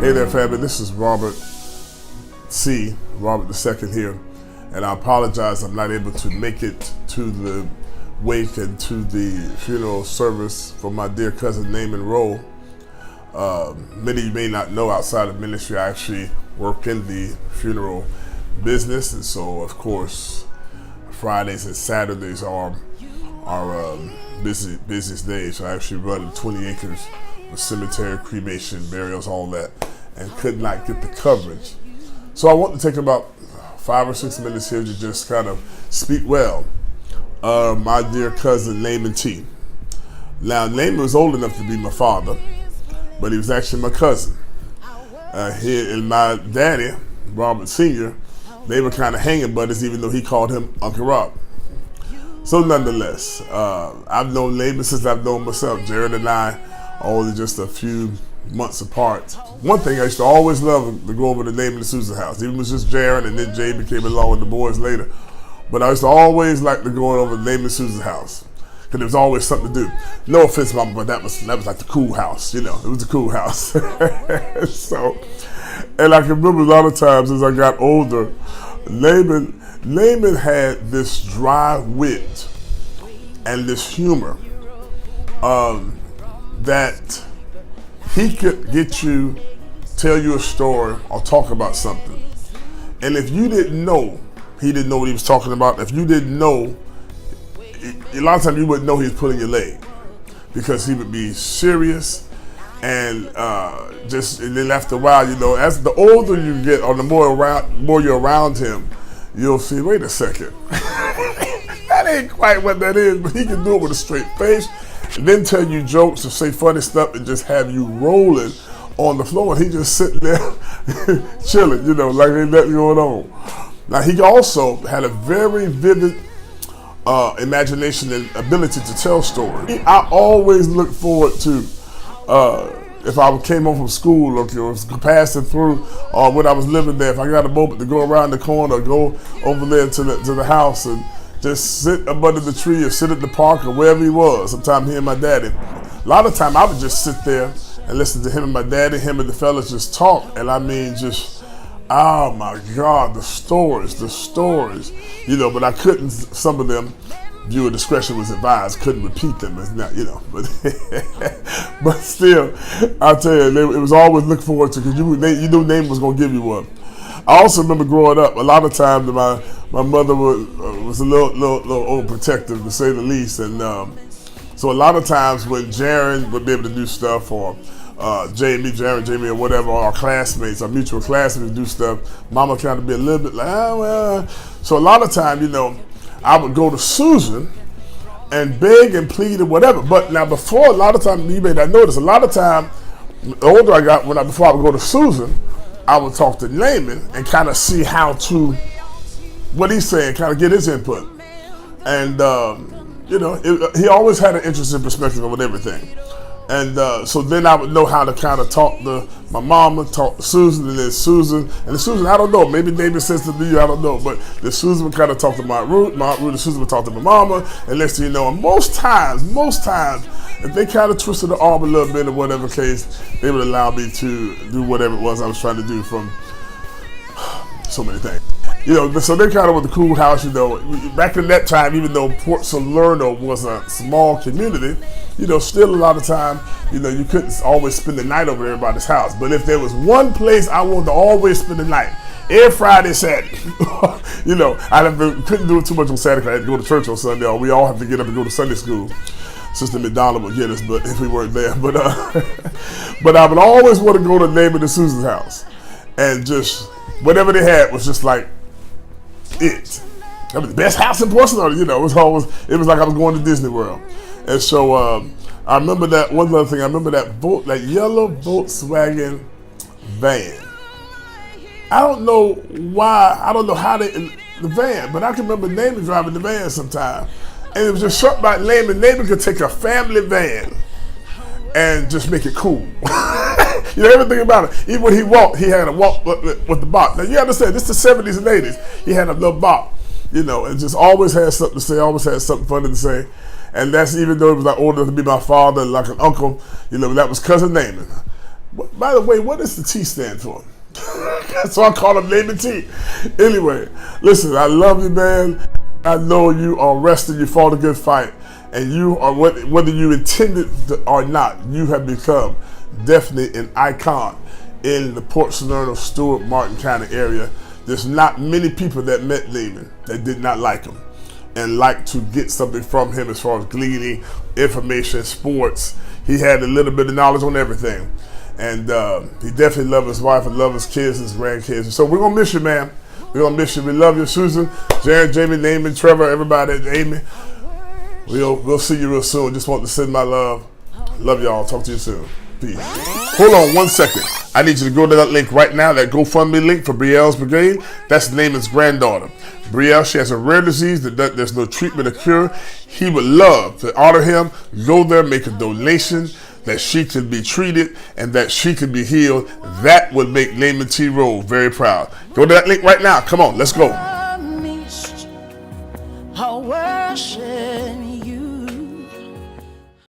Hey there, family. This is Robert II here, and I apologize I'm not able to make it to the wake and to the funeral service for my dear cousin Naaman Rolle. Many of you may not know, outside of ministry, I actually work in the funeral business, and so of course Fridays and Saturdays are our busiest days. So I actually run 20 acres of cemetery, cremation, burials, all that, and could not get the coverage. So I want to take about 5 or 6 minutes here to just kind of speak well of my dear cousin Naaman T. Now, Naaman was old enough to be my father, but he was actually my cousin. He and my daddy, Robert Sr., they were kind of hanging buddies, even though he called him Uncle Rob. So nonetheless, I've known Naaman since I've known myself. Jared and I are only just a few months apart. One thing I used to always love to go over to Naaman and Susan's house. Even if it was just Jared, and then Jay became along with the boys later. But I used to always like to go over to Naaman and Susan's house, because there was always something to do. No offense, Mama, but that was like the cool house. You know, it was the cool house. So, and I can remember a lot of times as I got older, Naaman had this dry wit and this humor that he could get you, tell you a story or talk about something. And if you didn't know, he didn't know what he was talking about. If you didn't know, a lot of times you wouldn't know he was pulling your leg, because he would be serious and and then after a while, you know, as the older you get or the more you're around him, you'll see, wait a second, that ain't quite what that is, but he can do it with a straight face and then tell you jokes or say funny stuff and just have you rolling on the floor, and he just sitting there chilling, you know, like ain't nothing going on. Now, he also had a very vivid imagination and ability to tell stories. I always look forward to, if I came home from school or was passing through, or when I was living there, if I got a moment to go around the corner or go over there to the house and just sit up under the tree or sit at the park or wherever he was. Sometimes he and my daddy. A lot of time I would just sit there and listen to him and my daddy, him and the fellas just talk. And I mean, just, oh my God, the stories, you know, but I couldn't, some of them, viewer discretion was advised, couldn't repeat them, it's not, you know, but but still, I tell you, it was always look forward to, because you knew Naaman was going to give you one. I also remember growing up, a lot of times my mother was a little overprotective, to say the least, and so a lot of times when Jaron would be able to do stuff, or Jamie or whatever, or our classmates, our mutual classmates do stuff, Mama kind of be a little bit like, well. So a lot of time, you know, I would go to Susan and beg and plead and whatever. But now, before, a lot of time, you may not notice, a lot of time, the older I got, before I would go to Susan, I would talk to Naaman and kind of see what he's saying, kind of get his input. And, you know, he always had an interesting perspective on everything. And so then I would know how to kind of talk to my mama, talk to Susan, and then Susan, I don't know, maybe Naaman says to you, I don't know, but then Susan would kind of talk to my Ruth and Susan would talk to my mama, and next thing you know, and most times, if they kind of twisted the arm a little bit or whatever case, they would allow me to do whatever it was I was trying to do, from so many things. You know, so they kind of were the cool house, you know. Back in that time, even though Port Salerno was a small community, you know, still a lot of time, you know, you couldn't always spend the night over at everybody's house. But if there was one place I wanted to always spend the night, every Friday, Saturday, you know, couldn't do it too much on Saturday, I had to go to church on Sunday, or we all have to get up and go to Sunday school. Sister McDonald would get us, but if we weren't there. But I would always want to go to Naaman and Susan's house, and just whatever they had was just like it. That was the best house in Portsmouth, you know. It was like I was going to Disney World. And so I remember that one other thing. I remember that yellow Volkswagen van. I don't know why. I don't know how the van, but I can remember Naaman driving the van sometime, and it was just something about Naaman. Naaman could take a family van and just make it cool. You know, everything about it. Even when he walked, he had a walk with the bop. Now, you understand, this is the 70s and 80s. He had a little bop, you know, and just always had something to say, always had something funny to say. And that's even though he was like older to be my father, like an uncle, you know, that was cousin Naaman. By the way, what does the T stand for? So I call him Naaman T. Anyway, listen, I love you, man. I know you are resting, you fought a good fight, and you are, whether you intended to or not, you have become definitely an icon in the Port Salerno, Stewart, Martin County area. There's not many people that met Naaman that did not like him and like to get something from him as far as gleaning information, sports. He had a little bit of knowledge on everything. And he definitely loved his wife and loved his kids and his grandkids. And so we're going to miss you, man. We're going to miss you. We love you, Susan, Jared, Jamie, Naaman, Trevor, everybody, Amy. We'll see you real soon. Just want to send my love. Love y'all. Talk to you soon. Peace. Hold on 1 second. I need you to go to that link right now, that GoFundMe link for Brielle's Brigade. That's Naaman's granddaughter. Brielle, she has a rare disease that there's no treatment or cure. He would love to honor him, go there, make a donation, that she could be treated and that she could be healed. That would make Naaman T. Rowe very proud. Go to that link right now. Come on, let's go.